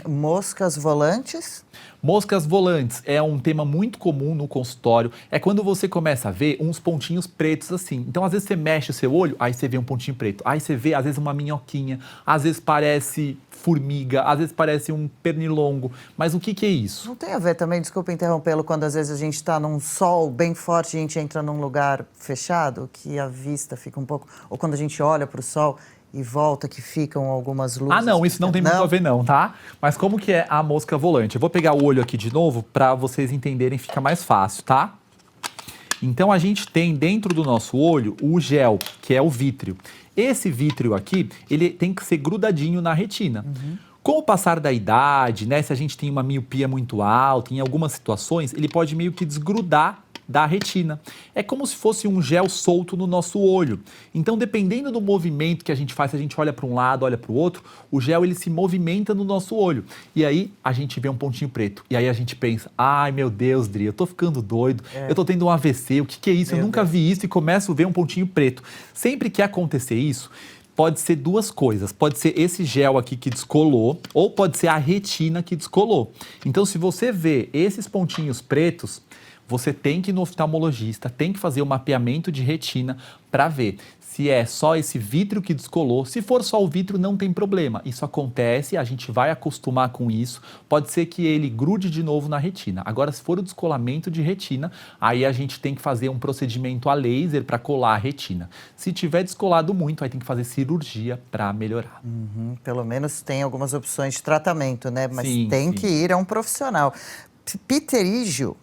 Moscas volantes? Moscas volantes é um tema muito comum no consultório. É quando você começa a ver uns pontinhos pretos assim. Então, às vezes você mexe o seu olho, aí você vê um pontinho preto. Aí você vê, às vezes, uma minhoquinha. Às vezes parece formiga, às vezes parece um pernilongo. Mas o que é isso? Não tem a ver também, desculpa interrompê-lo, quando às vezes a gente está num sol bem forte e a gente entra num lugar fechado, que a vista fica um pouco... Ou quando a gente olha para o sol e volta, que ficam algumas luzes... Ah, não, isso não tem muito a ver não, tá? Mas como que é a mosca volante? Eu vou pegar o olho aqui de novo para vocês entenderem, fica mais fácil, tá? Então, a gente tem dentro do nosso olho o gel, que é o vítreo. Esse vítreo aqui, ele tem que ser grudadinho na retina. Com o passar da idade, né, se a gente tem uma miopia muito alta, em algumas situações, ele pode meio que desgrudar da retina. É como se fosse um gel solto no nosso olho. Então, dependendo do movimento que a gente faz, se a gente olha para um lado, olha para o outro, o gel ele se movimenta no nosso olho. E aí, a gente vê um pontinho preto. E aí a gente pensa, ai meu Deus, Dri, eu tô ficando doido, eu tô tendo um AVC, o que é isso? Eu nunca vi isso e começo a ver um pontinho preto. Sempre que acontecer isso, pode ser duas coisas. Pode ser esse gel aqui que descolou, ou pode ser a retina que descolou. Então, se você vê esses pontinhos pretos, você tem que ir no oftalmologista, tem que fazer o mapeamento de retina para ver se é só esse vítreo que descolou. Se for só o vítreo, não tem problema. Isso acontece, a gente vai acostumar com isso. Pode ser que ele grude de novo na retina. Agora, se for o descolamento de retina, aí a gente tem que fazer um procedimento a laser para colar a retina. Se tiver descolado muito, aí tem que fazer cirurgia para melhorar. Pelo menos tem algumas opções de tratamento, né? Mas Sim, tem sim. que ir a um profissional. Pterígio.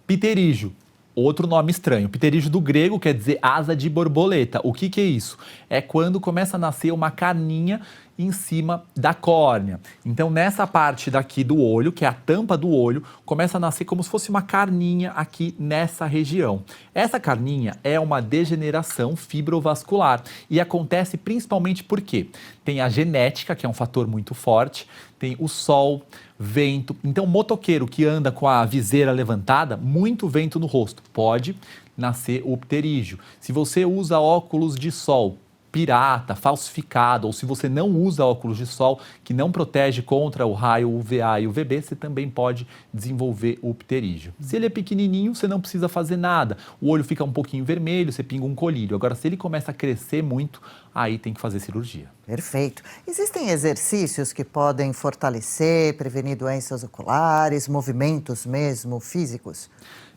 Pterígio, outro nome estranho. Pterígio do grego quer dizer asa de borboleta. O que é isso? É quando começa a nascer uma carninha em cima da córnea. Então, nessa parte daqui do olho, que é a tampa do olho, começa a nascer como se fosse uma carninha aqui nessa região. Essa carninha é uma degeneração fibrovascular e acontece principalmente porque tem a genética, que é um fator muito forte, tem o sol, vento. Então, motoqueiro que anda com a viseira levantada, muito vento no rosto, pode nascer o pterígio. Se você usa óculos de sol pirata, falsificado, ou se você não usa óculos de sol que não protege contra o raio UVA e UVB, você também pode desenvolver o pterígio. Se ele é pequenininho, você não precisa fazer nada. O olho fica um pouquinho vermelho, você pinga um colírio. Agora, se ele começa a crescer muito, aí tem que fazer cirurgia. Perfeito. Existem exercícios que podem fortalecer, prevenir doenças oculares, movimentos mesmo físicos?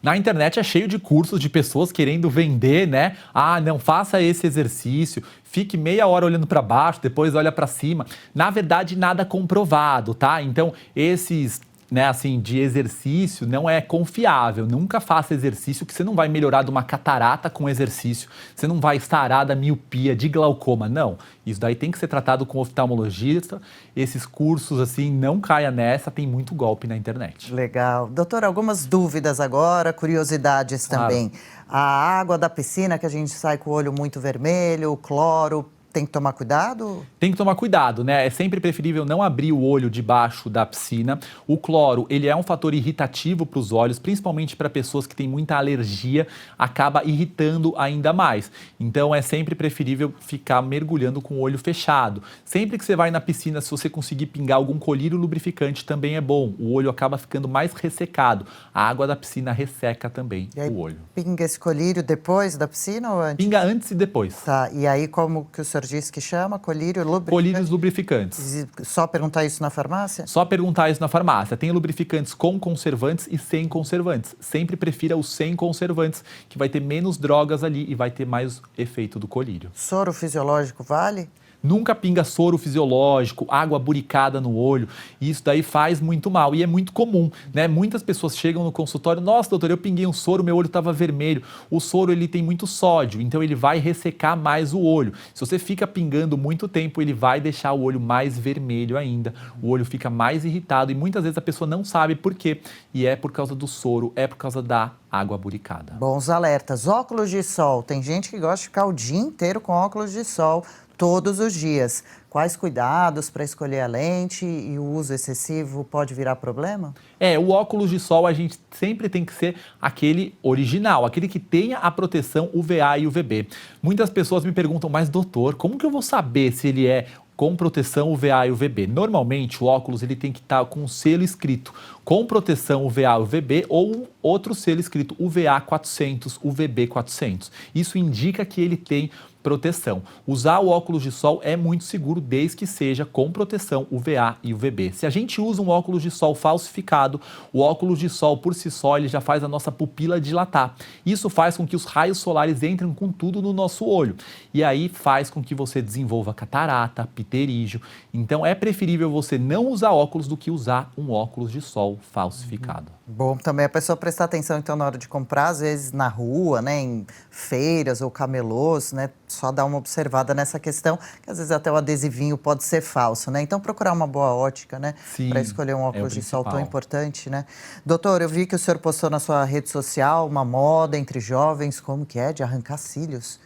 Na internet é cheio de cursos de pessoas querendo vender, né? Ah, não faça esse exercício, fique meia hora olhando para baixo, depois olha para cima. Na verdade, nada comprovado, tá? Então, esses, né, assim, de exercício não é confiável. Nunca faça exercício que você não vai melhorar de uma catarata com exercício, você não vai sarar da miopia, de glaucoma, não. Isso daí tem que ser tratado com oftalmologista. Esses cursos, assim, não caia nessa, tem muito golpe na internet. Legal. Doutor, algumas dúvidas agora, curiosidades também. A água da piscina, que a gente sai com o olho muito vermelho, o cloro, tem que tomar cuidado? Tem que tomar cuidado, né? É sempre preferível não abrir o olho debaixo da piscina. O cloro, ele é um fator irritativo para os olhos, principalmente para pessoas que têm muita alergia, acaba irritando ainda mais. Então, é sempre preferível ficar mergulhando com o olho fechado. Sempre que você vai na piscina, se você conseguir pingar algum colírio lubrificante, também é bom. O olho acaba ficando mais ressecado. A água da piscina resseca também E aí, o olho. pinga esse colírio depois da piscina ou antes? Pinga antes e depois. Tá, e aí como que o senhor disse que chama? Colírio lubrificante? Colírios lubrificantes. Só perguntar isso na farmácia? Só perguntar isso na farmácia. Tem lubrificantes com conservantes e sem conservantes. Sempre prefira os sem conservantes, que vai ter menos drogas ali e vai ter mais efeito do colírio. Soro fisiológico vale? Nunca pinga soro fisiológico, água buricada no olho, e isso daí faz muito mal, e é muito comum, né? Muitas pessoas chegam no consultório, nossa, doutor, eu pinguei um soro, meu olho estava vermelho. O soro, ele tem muito sódio, então ele vai ressecar mais o olho. Se você fica pingando muito tempo, ele vai deixar o olho mais vermelho ainda, o olho fica mais irritado, e muitas vezes a pessoa não sabe por quê, e é por causa do soro, é por causa da água buricada. Bons alertas. Óculos de sol. Tem gente que gosta de ficar o dia inteiro com óculos de sol todos os dias. Quais cuidados para escolher a lente e o uso excessivo pode virar problema? O óculos de sol a gente sempre tem que ser aquele original, aquele que tenha a proteção UVA e UVB. Muitas pessoas me perguntam, mas doutor, como que eu vou saber se ele é com proteção UVA e UVB? Normalmente o óculos ele tem que estar com um selo escrito com proteção UVA e UVB ou outro selo escrito UVA 400, UVB 400. Isso indica que ele tem proteção. Usar o óculos de sol é muito seguro desde que seja com proteção UVA e UVB. Se a gente usa um óculos de sol falsificado, o óculos de sol por si só ele já faz a nossa pupila dilatar. Isso faz com que os raios solares entrem com tudo no nosso olho e aí faz com que você desenvolva catarata, pterígio. Então é preferível você não usar óculos do que usar um óculos de sol falsificado. Bom também a pessoa prestar atenção então na hora de comprar, às vezes na rua, né, em feiras ou camelôs, né, só dar uma observada nessa questão, que às vezes até o adesivinho pode ser falso, né? Então procurar uma boa ótica, né, para escolher um óculos de sol tão importante, né? Doutor, eu vi que o senhor postou na sua rede social uma moda entre jovens, como que é, de arrancar cílios.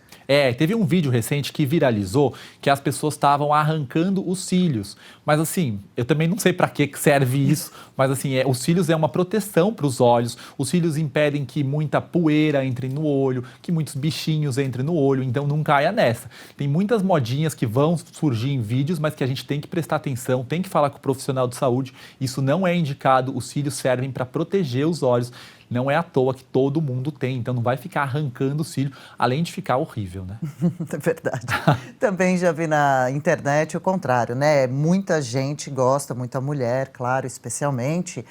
Teve um vídeo recente que viralizou que as pessoas estavam arrancando os cílios. Mas assim, eu também não sei para que serve isso, mas assim, os cílios é uma proteção para os olhos. Os cílios impedem que muita poeira entre no olho, que muitos bichinhos entrem no olho, então não caia nessa. Tem muitas modinhas que vão surgir em vídeos, mas que a gente tem que prestar atenção, tem que falar com o profissional de saúde. Isso não é indicado, os cílios servem para proteger os olhos. Não é à toa que todo mundo tem, então não vai ficar arrancando o cílio, além de ficar horrível, né? É verdade. Também já vi na internet o contrário, né? Muita gente gosta, muita mulher, claro, especialmente,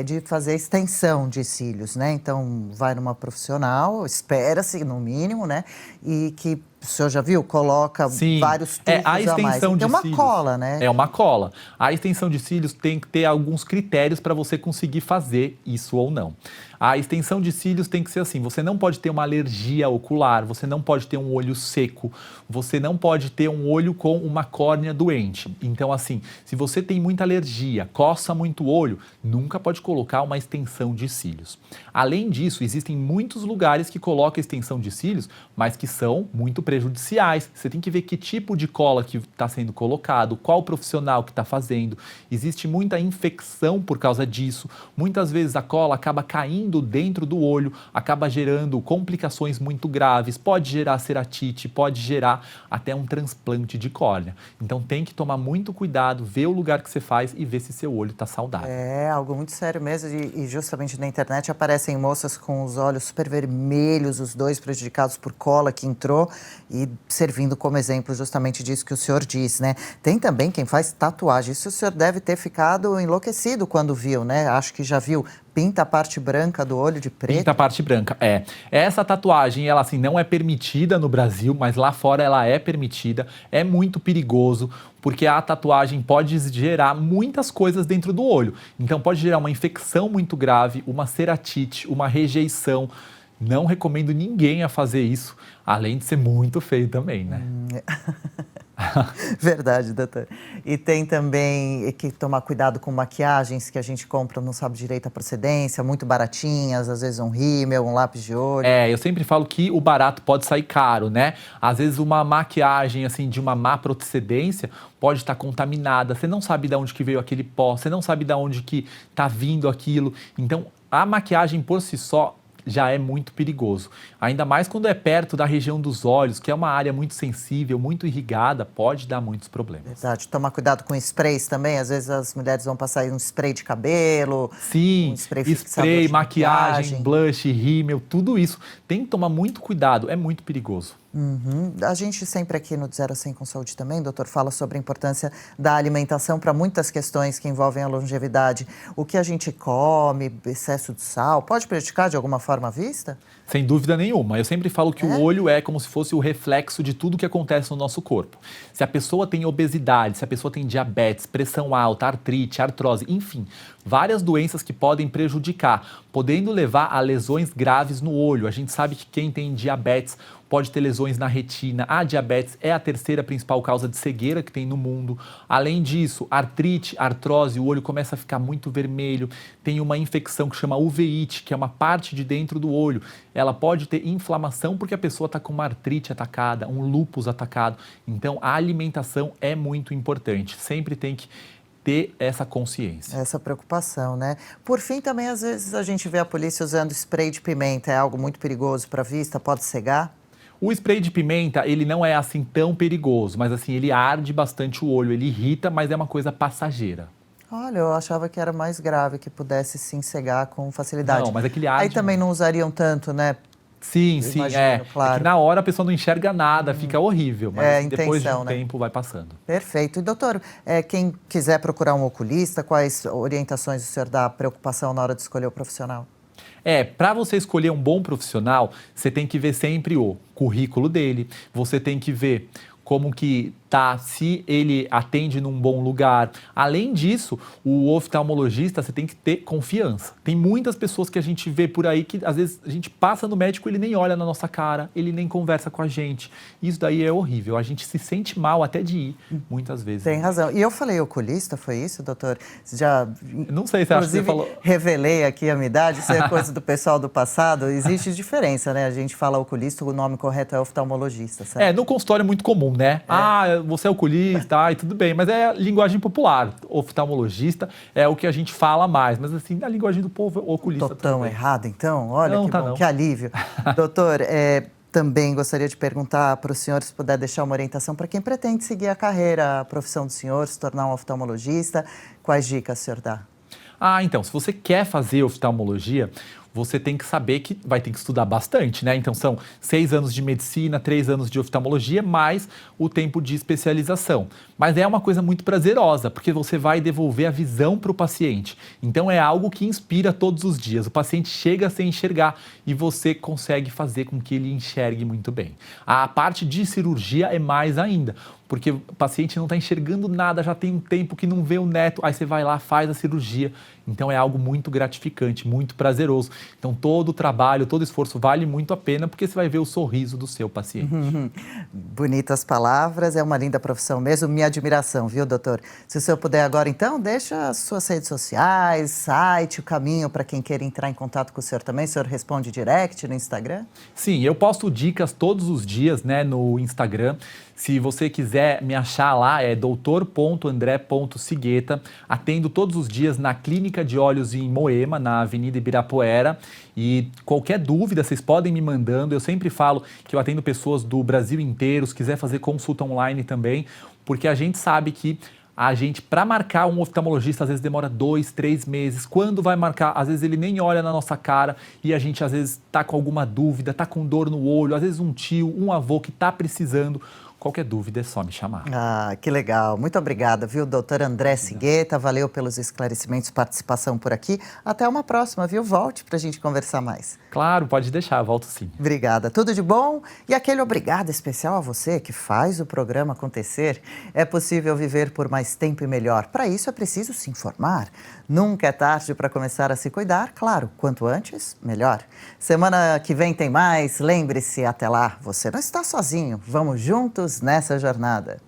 de fazer extensão de cílios, né? Então, vai numa profissional, espera-se, no mínimo, né? E que o senhor já viu? Coloca vários tufos a extensão a mais. de É uma cílios, cola, né? É uma cola. A extensão de cílios tem que ter alguns critérios para você conseguir fazer isso ou não. A extensão de cílios tem que ser assim, você não pode ter uma alergia ocular, você não pode ter um olho seco, você não pode ter um olho com uma córnea doente. Então assim, se você tem muita alergia, coça muito o olho, nunca pode colocar uma extensão de cílios. Além disso, existem muitos lugares que colocam extensão de cílios, mas que são muito prejudiciais. Você tem que ver que tipo de cola que está sendo colocado, qual profissional que está fazendo. Existe muita infecção por causa disso. Muitas vezes a cola acaba caindo dentro do olho, acaba gerando complicações muito graves, pode gerar ceratite, pode gerar até um transplante de córnea. Então tem que tomar muito cuidado, ver o lugar que você faz e ver se seu olho está saudável. É algo muito sério mesmo e justamente na internet aparecem moças com os olhos super vermelhos, os dois prejudicados por cola que entrou e servindo como exemplo justamente disso que o senhor diz, né? Tem também quem faz tatuagem, isso o senhor deve ter ficado enlouquecido quando viu, né? Acho que já viu. Pinta a parte branca do olho de preto? Pinta a parte branca, Essa tatuagem, ela assim, não é permitida no Brasil, mas lá fora ela é permitida. É muito perigoso, porque a tatuagem pode gerar muitas coisas dentro do olho. Então pode gerar uma infecção muito grave, uma ceratite, uma rejeição. Não recomendo ninguém a fazer isso, além de ser muito feio também, né? Verdade, doutor. E tem também que tomar cuidado com maquiagens que a gente compra, não sabe direito a procedência, muito baratinhas, às vezes um rímel, um lápis de olho. Eu sempre falo que o barato pode sair caro, né? Às vezes uma maquiagem assim de uma má procedência pode estar contaminada, você não sabe de onde que veio aquele pó, você não sabe de onde que está vindo aquilo. Então, a maquiagem por si só já é muito perigoso. Ainda mais quando é perto da região dos olhos, que é uma área muito sensível, muito irrigada, pode dar muitos problemas. Verdade. Tomar cuidado com sprays também. Às vezes as mulheres vão passar um spray de cabelo. Sim, um spray, maquiagem, blush, rímel, tudo isso. Tem que tomar muito cuidado, é muito perigoso. A gente sempre aqui no De 0 a 100 com Saúde também, doutor, fala sobre a importância da alimentação para muitas questões que envolvem a longevidade. O que a gente come, excesso de sal, pode prejudicar de alguma forma a vista? Sem dúvida nenhuma. Eu sempre falo que o olho é como se fosse o reflexo de tudo que acontece no nosso corpo. Se a pessoa tem obesidade, se a pessoa tem diabetes, pressão alta, artrite, artrose, enfim, várias doenças que podem prejudicar, podendo levar a lesões graves no olho. A gente sabe que quem tem diabetes pode ter lesões na retina. A diabetes é a terceira principal causa de cegueira que tem no mundo. Além disso, artrite, artrose, o olho começa a ficar muito vermelho. Tem uma infecção que chama uveíte, que é uma parte de dentro do olho. Ela pode ter inflamação porque a pessoa está com uma artrite atacada, um lúpus atacado. Então, a alimentação é muito importante. Sempre tem que ter essa consciência. Essa preocupação, né? Por fim, também, às vezes, a gente vê a polícia usando spray de pimenta. É algo muito perigoso para a vista? Pode cegar? O spray de pimenta, ele não é assim tão perigoso, mas assim, ele arde bastante o olho, ele irrita, mas é uma coisa passageira. Olha, eu achava que era mais grave, que pudesse sim cegar com facilidade. Não, mas aquele Aí ardimo... também não usariam tanto, né? Sim, Eu sim, imagino, é claro. que na hora a pessoa não enxerga nada, fica horrível, mas É a assim, depois de intenção, um né? tempo vai passando. Perfeito. E doutor, quem quiser procurar um oculista, quais orientações o senhor dá, preocupação na hora de escolher o profissional? Para você escolher um bom profissional, você tem que ver sempre o currículo dele, você tem que ver como que tá, se ele atende num bom lugar. Além disso, o oftalmologista, você tem que ter confiança. Tem muitas pessoas que a gente vê por aí que às vezes a gente passa no médico, ele nem olha na nossa cara, ele nem conversa com a gente. Isso daí é horrível, a gente se sente mal até de ir, muitas vezes. Tem razão. E eu falei oculista, foi isso, doutor? Já, não sei se acha que você inclusive, falou... revelei aqui a minha idade, isso é coisa do pessoal do passado. Existe diferença, né? A gente fala oculista, o nome correto é oftalmologista, certo? No consultório é muito comum, né? Você é oculista, tudo bem, mas é linguagem popular. Oftalmologista é o que a gente fala mais, mas assim, na linguagem do povo, oculista. Tô tão errado, então? Olha, não, que tá bom, não. que alívio. Doutor, também gostaria de perguntar para o senhor, se puder deixar uma orientação para quem pretende seguir a carreira, a profissão do senhor, se tornar um oftalmologista, quais dicas o senhor dá? Então, se você quer fazer oftalmologia, você tem que saber que vai ter que estudar bastante, né? Então, são 6 anos de medicina, 3 anos de oftalmologia, mais o tempo de especialização. Mas é uma coisa muito prazerosa, porque você vai devolver a visão para o paciente. Então, é algo que inspira todos os dias. O paciente chega sem enxergar e você consegue fazer com que ele enxergue muito bem. A parte de cirurgia é mais ainda, porque o paciente não está enxergando nada, já tem um tempo que não vê o neto, aí você vai lá, faz a cirurgia. Então é algo muito gratificante, muito prazeroso. Então todo o trabalho, todo o esforço vale muito a pena, porque você vai ver o sorriso do seu paciente. Bonitas palavras, é uma linda profissão mesmo, minha admiração, viu, doutor? Se o senhor puder agora, então, deixa as suas redes sociais, site, o caminho para quem queira entrar em contato com o senhor também. O senhor responde direct no Instagram? Sim, eu posto dicas todos os dias, né, no Instagram. Se você quiser me achar lá, é doutor.andré.sigueta. Atendo todos os dias na Clínica de Olhos em Moema, na Avenida Ibirapuera. E qualquer dúvida, vocês podem me mandando. Eu sempre falo que eu atendo pessoas do Brasil inteiro. Se quiser fazer consulta online também, porque a gente sabe que para marcar um oftalmologista, às vezes demora 2, 3 meses. Quando vai marcar, às vezes ele nem olha na nossa cara e a gente, às vezes, tá com alguma dúvida, tá com dor no olho, às vezes um tio, um avô que tá precisando. Qualquer dúvida é só me chamar. Que legal. Muito obrigada, viu, doutor André Sigueta. Valeu pelos esclarecimentos, participação por aqui. Até uma próxima, viu? Volte para a gente conversar mais. Claro, pode deixar, volto sim. Obrigada. Tudo de bom? E aquele obrigado especial a você que faz o programa acontecer. É possível viver por mais tempo e melhor. Para isso é preciso se informar. Nunca é tarde para começar a se cuidar. Claro, quanto antes, melhor. Semana que vem tem mais. Lembre-se, até lá, você não está sozinho. Vamos juntos nessa jornada.